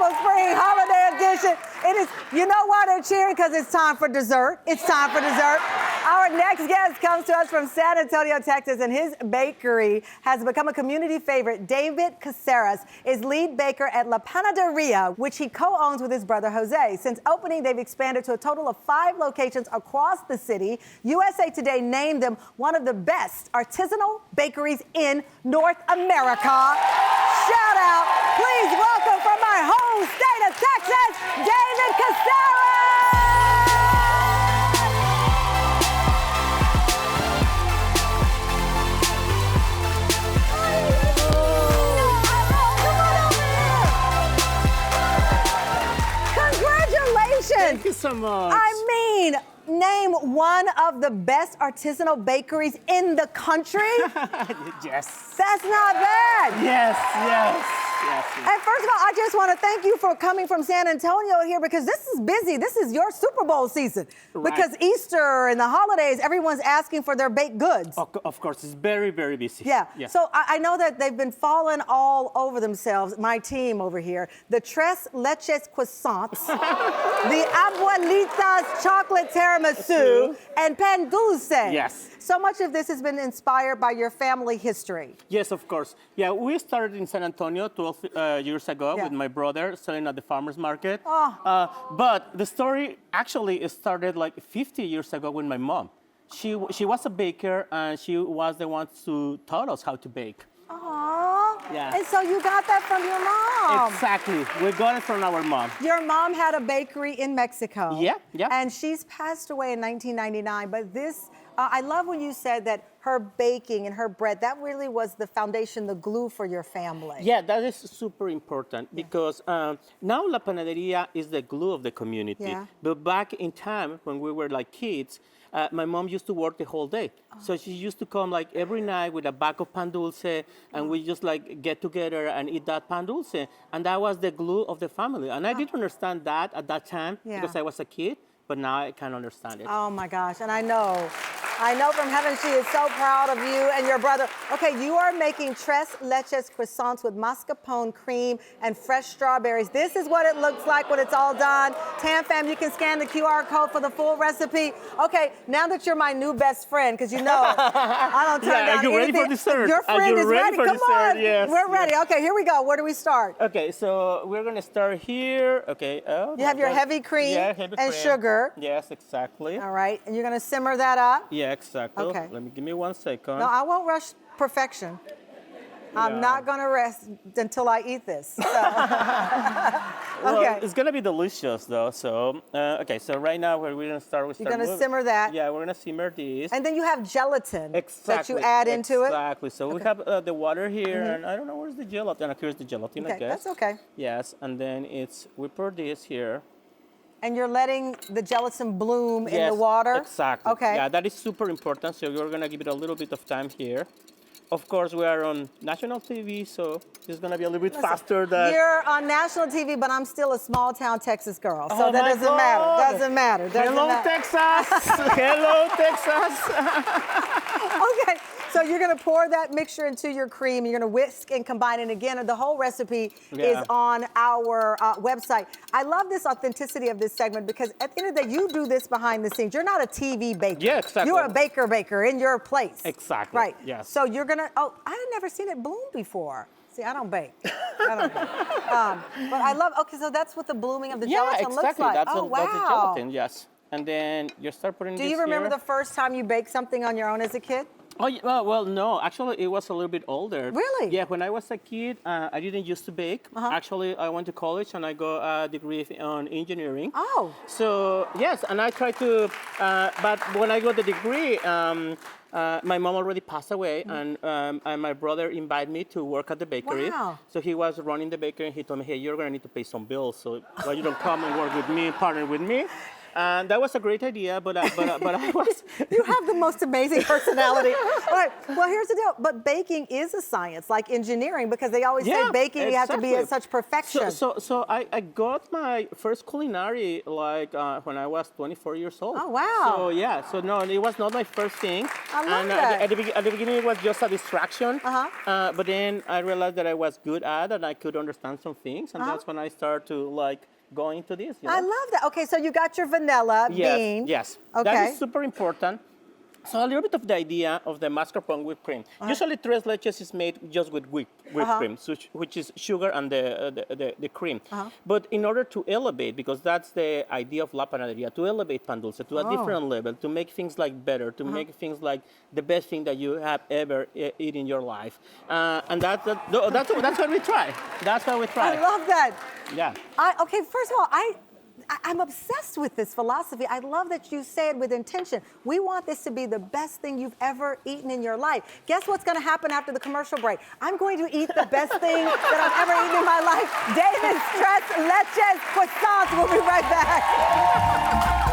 Tropical Spring Holiday Edition. It is, you know why they're cheering? Because it's time for dessert. It's time for dessert. Our next guest comes to us from San Antonio, Texas, and his bakery has become a community favorite. David Cáceres is lead baker at La Panaderia, which he co-owns with his brother Jose. Since opening, they've expanded to a total of 5 locations across the city. USA Today named them one of the best artisanal bakeries in North America. Shout out, please welcome from my home state of Texas, David Cáceres! Thank you so much. I mean, name one of the best artisanal bakeries in the country. Yes. That's not bad. Yes. And first of all, I just want to thank you for coming from San Antonio here because this is busy. This is your Super Bowl season. Right. Because Easter and the holidays, everyone's asking for their baked goods. Of course, it's very, very busy. Yeah. So I know that they've been falling all over themselves, my team over here. The Tres Leches Croissant, the Abuelita's Chocolate Tiramisu, and Pan Dulce. Yes. So much of this has been inspired by your family history. Yes, of course. Yeah, we started in San Antonio 12 years ago with my brother selling at the farmer's market. But the story actually started like 50 years ago with my mom. She was a baker and she was the one who taught us how to bake. Aww. Yeah. And so you got that from your mom. Exactly. We got it from our mom. Your mom had a bakery in Mexico. Yeah. And she's passed away in 1999. But this, I love when you said that her baking and her bread, that really was the foundation, the glue for your family. Yeah, that is super important because now La Panaderia is the glue of the community. Yeah. But back in time when we were like kids, my mom used to work the whole day. So she used to come like every night with a bag of pan dulce and we just like get together and eat that pan dulce. And that was the glue of the family. And I didn't understand that at that time because I was a kid, but now I can understand it. Oh my gosh, and I know from heaven she is so proud of you and your brother. Okay, you are making Tres Leches Croissants with mascarpone cream and fresh strawberries. This is what it looks like when it's all done. TamFam, you can scan the QR code for the full recipe. Okay, now that you're my new best friend, because you know I don't turn down Are you ready anything. for dessert? Your friend is ready. For Come dessert? on, Yes. we're ready. Okay, here we go. Where do we start? Okay, so we're gonna start here. Okay. You have your heavy cream and sugar. Yes, exactly. All right, and you're gonna simmer that up. Yeah, exactly. Okay. Give me 1 second. No, I won't rush perfection. I'm not gonna rest until I eat this. So. Well, Okay. it's gonna be delicious though. So, okay, so right now we're gonna start with. You're gonna simmer that. Yeah, we're gonna simmer this. And then you have gelatin that Exactly. you add into it. Exactly. So we have the water here, and I don't know where's the gelatin. Here's the gelatin, I Okay, guess. that's okay. Yes, and then we pour this here. And you're letting the gelatin bloom in Yes, the water? Exactly. Okay. Yeah, that is super important. So you're gonna give it a little bit of time here. Of course, we are on national TV, so it's gonna be a little bit faster than. You're on national TV, but I'm still a small town Texas girl, so Oh that my doesn't matter. God. Doesn't matter. Hello, Texas. Hello, Texas. Okay, so you're gonna pour that mixture into your cream. You're gonna whisk and combine it again. The whole recipe is on our website. I love this authenticity of this segment because at the end of the day, you do this behind the scenes. You're not a TV baker. Yeah, exactly. You're a baker in your place. Exactly. Right. Yes. So you're gonna. Oh, I had never seen it bloom before. See, I don't bake. But I love. Okay, so that's what the blooming of the gelatin looks like. That's oh, wow. That's the gelatin. Yes. And then you start putting. Do you remember the first time you baked something on your own as a kid? Oh, yeah, well, no. Actually, it was a little bit older. Really? Yeah, when I was a kid, I didn't used to bake. Actually, I went to college and I got a degree on engineering. Oh. So, yes, and I tried to, but when I got the degree, my mom already passed away, and my brother invited me to work at the bakery. Wow. So he was running the bakery, and he told me, hey, you're going to need to pay some bills, so why you don't come and work with me, partner with me? And that was a great idea, but I was. You have the most amazing personality. All right, well, here's the deal. But baking is a science, like engineering, because they always say baking, you have to be at such perfection. So I got my first culinary like when I was 24 years old. Oh, wow. So yeah, so no, it was not my first thing. I love that. At the beginning, it was just a distraction. But then I realized that I was good at it and I could understand some things, and that's when I started to like go into this. You know? I love that. Okay, so you got your vanilla bean. Yes. Okay. That is super important. So a little bit of the idea of the mascarpone whipped cream. Usually Tres Leches is made just with whipped cream, which is sugar and the cream. But in order to elevate, because that's the idea of La Panaderia, to elevate pan dulce to a different level, to make things like better, to make things like the best thing that you have ever eaten in your life. And that's what we try. That's what we try. I love that. Yeah. Okay, first of all, I'm obsessed with this philosophy. I love that you say it with intention. We want this to be the best thing you've ever eaten in your life. Guess what's going to happen after the commercial break? I'm going to eat the best thing that I've ever eaten in my life. David's Tres Leches Croissants. We'll be right back.